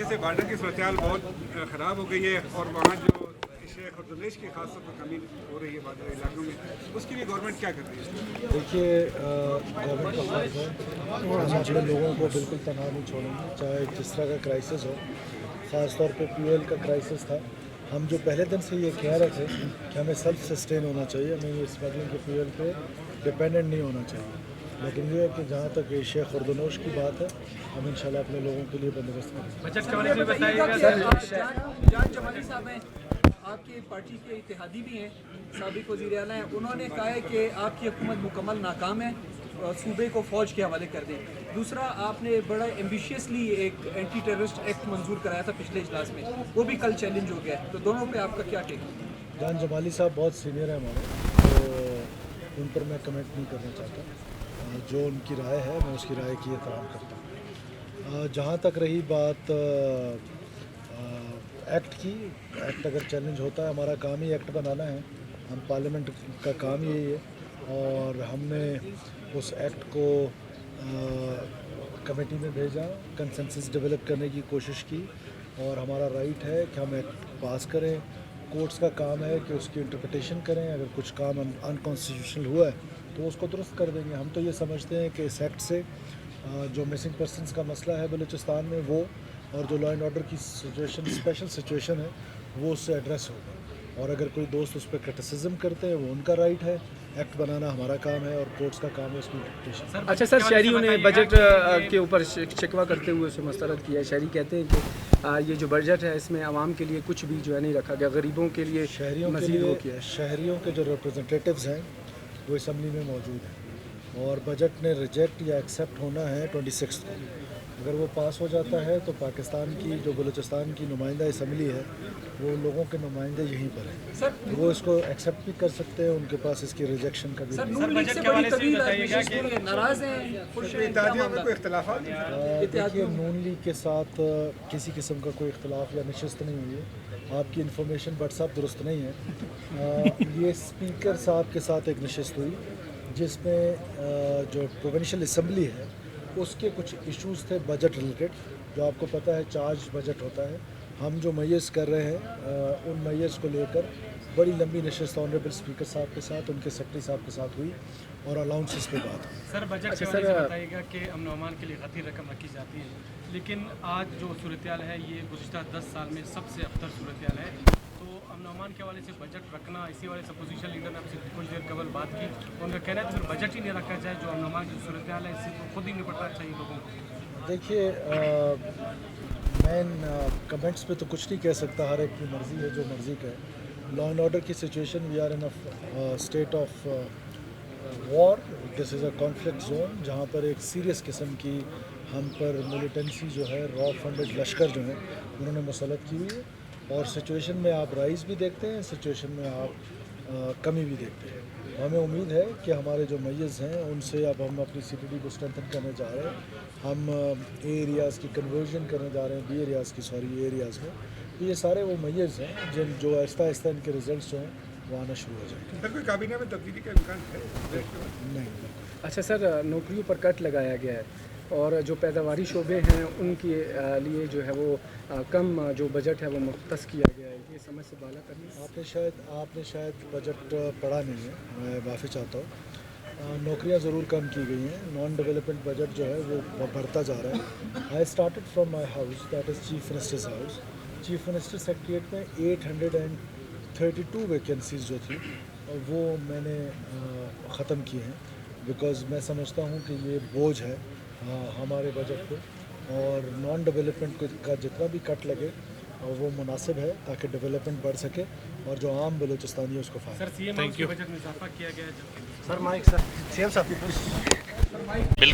وجہ سے بارڈر کی صورتحال بہت خراب ہو گئی ہے اور وہاں جو شیخ اور دنیش کی خاص طور پر کمی ہو رہی ہے بارڈر علاقوں میں، اس کے لیے گورنمنٹ کیا کر رہی ہے؟ دیکھیے گورنمنٹ کا فرض ہے ہم اپنے لوگوں کو بالکل تنہا نہیں چھوڑیں گے، چاہے جس طرح کا کرائسس ہو. خاص طور پہ پی ایل کا کرائسس تھا. ہم جو پہلے دن سے یہ کہہ رہے تھے کہ ہمیں سیلف سسٹین ہونا چاہیے، ہمیں یہ اسمگلنگ کے پی ایل پہ ڈپینڈنٹ نہیں ہونا چاہیے. لیکن یہ ہے کہ جہاں تک شیخ اور دنوش کی بات ہے، ہم انشاءاللہ اپنے لوگوں کے لیے بندوبست کریں گے. جان جمالی صاحب ہیں، آپ کی پارٹی کے اتحادی بھی ہیں، سابق وزیر اعلیٰ ہیں، انہوں نے کہا ہے کہ آپ کی حکومت مکمل ناکام ہے، صوبے کو فوج کے حوالے کر دیں. دوسرا، آپ نے بڑا ایمبیشیسلی ایک اینٹی ٹیررسٹ ایکٹ منظور کرایا تھا پچھلے اجلاس میں، وہ بھی کل چیلنج ہو گیا ہے، تو دونوں پہ آپ کا کیا ٹیک ہے؟ جان جمالی صاحب بہت سینئر ہیں ہمارے، تو ان پر میں کمنٹ نہیں کرنا چاہتا. جو ان کی رائے ہے میں اس کی رائے کی احترام کرتا ہوں. جہاں تک رہی بات ایکٹ کی، ایکٹ اگر چیلنج ہوتا ہے، ہمارا کام ہی ایکٹ بنانا ہے. ہم پارلیمنٹ کا کام یہی ہے اور ہم نے اس ایکٹ کو کمیٹی میں بھیجا، کنسنسس ڈیولپ کرنے کی کوشش کی اور ہمارا رائٹ ہے کہ ہم ایکٹ پاس کریں. کورٹس کا کام ہے کہ اس کی انٹرپریٹیشن کریں، اگر کچھ کام انکانسٹیٹیوشنل ہوا ہے تو اس کو درست کر دیں گے. ہم تو یہ سمجھتے ہیں کہ اس ایکٹ سے جو مسنگ پرسنس کا مسئلہ ہے بلوچستان میں وہ اور جو لا اینڈ آرڈر کی سچویشن اسپیشل سچویشن ہے وہ اس سے ایڈریس ہوگا. اور اگر کوئی دوست اس پہ کرٹیسزم کرتے ہیں وہ ان کا رائٹ ہے. ایکٹ بنانا ہمارا کام ہے اور کورٹس کا کام ہے اس کی انٹرپریٹیشن. اچھا سر، شہریوں نے بجٹ کے اوپر شکوہ کرتے ہوئے اسے مسترد کیا ہے. شہری کہتے ہیں کہ یہ جو بجٹ ہے اس میں عوام کے لیے کچھ بھی جو ہے نہیں رکھا گیا، غریبوں کے لیے مزید وہ کیا ہے. شہریوں کے جو ریپرزنٹیٹیوز ہیں وہ اسمبلی میں موجود ہیں اور بجٹ نے ریجیکٹ یا ایکسیپٹ ہونا ہے 26 کو. اگر وہ پاس ہو جاتا ہے تو پاکستان کی جو بلوچستان کی نمائندہ اسمبلی ہے وہ لوگوں کے نمائندے یہیں پر ہیں، وہ اس کو ایکسیپٹ بھی کر سکتے ہیں. ان کے پاس اس کی ریجیکشن کا بھی ناراض ہیں، خوش ہیں؟ اتحادیوں میں کوئی اختلافات؟ دیکھیے نون لیگ کے ساتھ کسی قسم کا کوئی اختلاف یا نشست نہیں ہوئی ہے. آپ کی انفارمیشن واٹس ایپ درست نہیں ہے. یہ اسپیکر صاحب کے ساتھ ایک نشست ہوئی جس میں جو پروونشل اسمبلی ہے اس کے کچھ ایشوز تھے بجٹ ریلیٹڈ. جو آپ کو پتہ ہے چارج بجٹ ہوتا ہے. ہم جو میئرز کر رہے ہیں ان میئرز کو لے کر بڑی لمبی نشست آنریبل اسپیکر صاحب کے ساتھ، ان کے سیکرٹری صاحب کے ساتھ ہوئی اور الاؤنسز پہ بات ہوئی. سر بجٹ کے حوالے سے بتائیے گا کہ امن و امان کے لیے خطیر رقم رکھی جاتی ہے، لیکن آج جو صورتحال ہے یہ گزشتہ 10 سال میں سب سے ابتر صورتحال ہے. تو امن و امان کے حوالے سے بجٹ رکھنا، اسی حوالے سے اپوزیشن لیڈر نے آپ سے کچھ دیر قبل بات کی، ان کا کہنا ہے کہ پھر بجٹ ہی نہیں رکھا جائے. جو امن و امان کی صورتحال ہے اس سے خود ہی نپٹنا چاہیے لوگوں کو. دیکھیے میں کمنٹس پہ تو کچھ نہیں کہہ سکتا، ہر ایک کی مرضی ہے جو مرضی کا ہے. لا اینڈ آرڈر کی situation we are in state of war. This is a conflict zone جہاں پر ایک سیریس قسم کی ہم پر ملیٹنسی جو ہے، را فنڈڈ لشکر جو ہیں انہوں نے مسلط کی ہوئی ہے. اور سچویشن میں آپ رائز بھی دیکھتے ہیں، سچویشن میں آپ کمی بھی دیکھتے ہیں. ہمیں امید ہے کہ ہمارے جو میئرز ہیں ان سے اب ہم اپنی سی ٹی ڈی کو اسٹرینتھن کرنے جا رہے ہیں. ہم اے ایریاز کی کنورژن کرنے جا رہے ہیں، بی ایریاز کی اے ایریاز میں. یہ سارے وہ میئرز ہیں جو آہستہ آہستہ ان کے ریزلٹس جو ہیں وہ آنا شروع ہو جائیں گے. سر کوئی کابینہ میں تبدیلی کا امکان ہے؟ نہیں. اچھا سر، نوکریوں پر کٹ لگایا گیا ہے اور جو پیداواری شعبے ہیں ان کے لیے جو ہے وہ کم جو بجٹ ہے وہ مختص کیا گیا ہے. یہ سمجھ سے بالا کرنی ہے. آپ نے شاید بجٹ پڑھا نہیں ہے، میں معافی چاہتا ہوں. نوکریاں ضرور کم کی گئی ہیں. نان ڈیولپمنٹ بجٹ جو ہے وہ بڑھتا جا رہا ہے. I started from my house, that is chief ministers house. Chief minister secretariat میں 832 ویکینسیز جو تھی وہ میں نے ختم کی ہیں، بیکاز میں سمجھتا ہوں کہ یہ بوجھ ہے ہمارے بجٹ پہ. اور نان ڈیولپمنٹ کا جتنا بھی کٹ لگے وہ مناسب ہے تاکہ ڈیولپمنٹ بڑھ سکے اور جو عام بلوچستانی ہے اس کو فائدہ. سر سی ایم کے بجٹ میں اضافہ کیا گیا ہے. سر مائک سر سی ایم صاحب بالکل